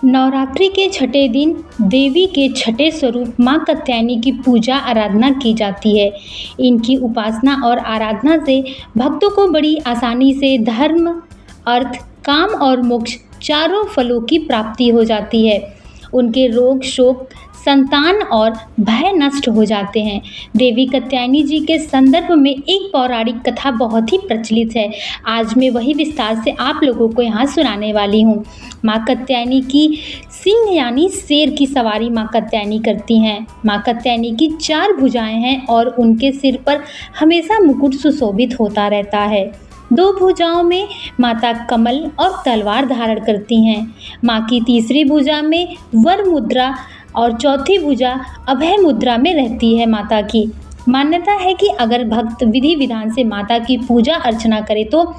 नवरात्रि के छठे दिन देवी के छठे स्वरूप मां कात्यायनी की पूजा आराधना की जाती है। इनकी उपासना और आराधना से भक्तों को बड़ी आसानी से धर्म, अर्थ, काम और मोक्ष चारों फलों की प्राप्ति हो जाती है। उनके रोग, शोक, संतान और भय नष्ट हो जाते हैं। देवी कात्यायनी जी के संदर्भ में एक पौराणिक कथा बहुत ही प्रचलित है। आज मैं वही विस्तार से आप लोगों को यहाँ सुनाने वाली हूँ। माँ कात्यायनी की सिंह यानी शेर की सवारी माँ कात्यायनी करती हैं। माँ कात्यायनी की 4 भुजाएं हैं और उनके सिर पर हमेशा मुकुट सुशोभित होता रहता है। 2 भुजाओं में माता कमल और तलवार धारण करती हैं। माँ की तीसरी भुजा में वर मुद्रा और चौथी भुजा अभय मुद्रा में रहती है माता की। मान्यता है कि अगर भक्त विधि विधान से माता की पूजा अर्चना करे तो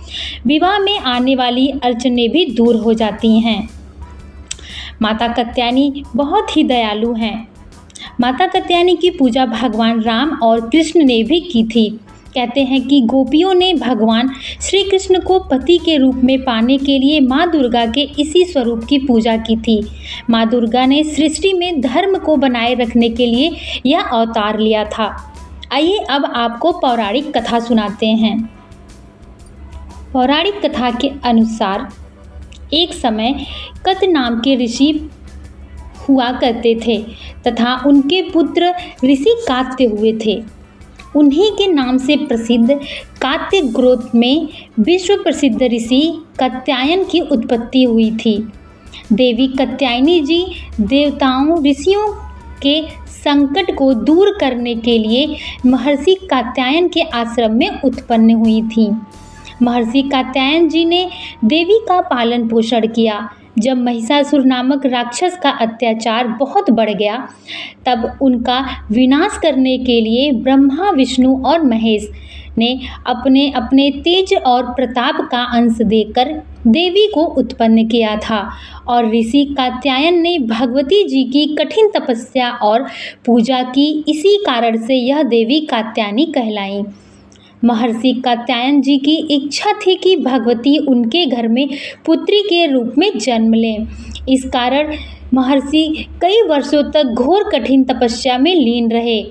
विवाह में आने वाली अड़चनें भी दूर हो जाती हैं। माता कात्यायनी बहुत ही दयालु हैं। माता कात्यायनी की पूजा भगवान राम और कृष्ण ने भी की थी। कहते हैं कि गोपियों ने भगवान श्री कृष्ण को पति के रूप में पाने के लिए माँ दुर्गा के इसी स्वरूप की पूजा की थी। माँ दुर्गा ने सृष्टि में धर्म को बनाए रखने के लिए यह अवतार लिया था। आइए अब आपको पौराणिक कथा सुनाते हैं। पौराणिक कथा के अनुसार एक समय कत नाम के ऋषि हुआ करते थे तथा उनके पुत्र ऋषि कात्य हुए थे। उन्हीं के नाम से प्रसिद्ध कात्य गोत्र में विश्व प्रसिद्ध ऋषि कात्यायन की उत्पत्ति हुई थी। देवी कात्यायनी जी देवताओं, ऋषियों के संकट को दूर करने के लिए महर्षि कात्यायन के आश्रम में उत्पन्न हुई थी। महर्षि कात्यायन जी ने देवी का पालन पोषण किया। जब महिषासुर नामक राक्षस का अत्याचार बहुत बढ़ गया, तब उनका विनाश करने के लिए ब्रह्मा, विष्णु और महेश ने अपने अपने तेज और प्रताप का अंश देकर देवी को उत्पन्न किया था और ऋषि कात्यायन ने भगवती जी की कठिन तपस्या और पूजा की। इसी कारण से यह देवी कात्यायनी कहलाई। महर्षि कात्यायन जी की इच्छा थी कि भगवती उनके घर में पुत्री के रूप में जन्म लें। इस कारण महर्षि कई वर्षों तक घोर कठिन तपस्या में लीन रहे।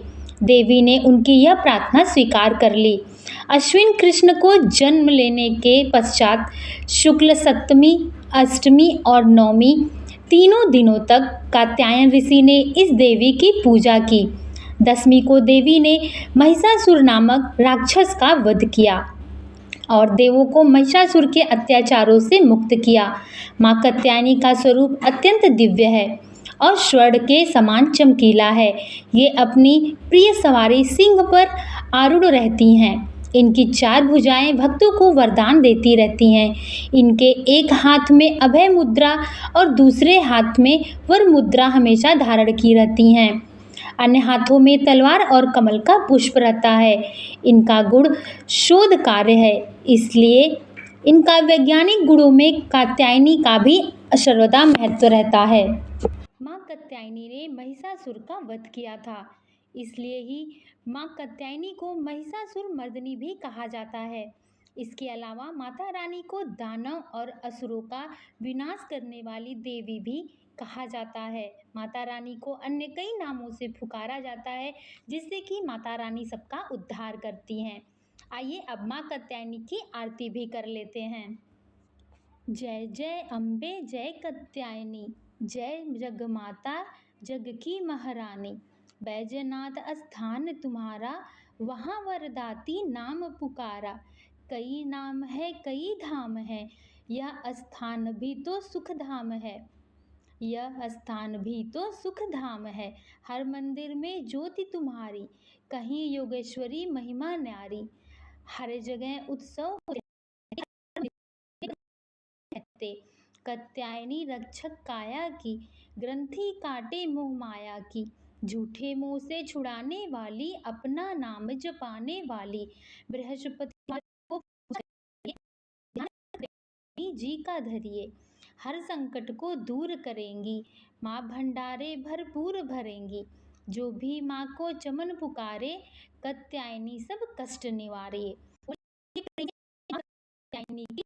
देवी ने उनकी यह प्रार्थना स्वीकार कर ली। अश्विन कृष्ण को जन्म लेने के पश्चात शुक्ल सप्तमी, अष्टमी और नवमी तीनों दिनों तक कात्यायन ऋषि ने इस देवी की पूजा की। दशमी को देवी ने महिषासुर नामक राक्षस का वध किया और देवों को महिषासुर के अत्याचारों से मुक्त किया। माँ कात्यायनी का स्वरूप अत्यंत दिव्य है और स्वर्ण के समान चमकीला है। ये अपनी प्रिय सवारी सिंह पर आरूढ़ रहती हैं। इनकी 4 भुजाएं भक्तों को वरदान देती रहती हैं। इनके एक हाथ में अभय मुद्रा और दूसरे हाथ में वर मुद्रा हमेशा धारण की रहती हैं। अन्य हाथों में तलवार और कमल का पुष्प रहता है। इनका गुण शोध कार्य है, इसलिए इनका वैज्ञानिक गुणों में कात्यायनी का भी सर्वदा महत्व रहता है। माँ कात्यायनी ने महिषासुर का वध किया था, इसलिए ही माँ कात्यायनी को महिषासुर मर्दिनी भी कहा जाता है। इसके अलावा माता रानी को दानव और असुरों का विनाश करने वाली देवी भी कहा जाता है। माता रानी को अन्य कई नामों से पुकारा जाता है, जिससे कि माता रानी सबका उद्धार करती हैं। आइए अब माँ कात्यायनी की आरती भी कर लेते हैं। जय जय अम्बे, जय कात्यायनी, जय जगमाता, जग की महारानी। बैजनाथ स्थान तुम्हारा, वहाँ वरदाती नाम पुकारा। कई नाम है, कई धाम है, यह स्थान भी तो सुख धाम है। यह स्थान भी तो सुख धाम है। हर मंदिर में ज्योति तुम्हारी, कहीं योगेश्वरी महिमा न्यारी। हर जगह उत्सव कहते, कात्यायनी रक्षक काया की, ग्रंथि काटे मोह माया की। झूठे मुंह से छुड़ाने वाली, अपना नाम जपाने वाली। बृहस्पति को जी का धरिए, हर संकट को दूर करेंगी। माँ भंडारे भरपूर भरेंगी। जो भी माँ को चमन पुकारे, कात्यायनी सब कष्ट निवारे। कात्यायनी की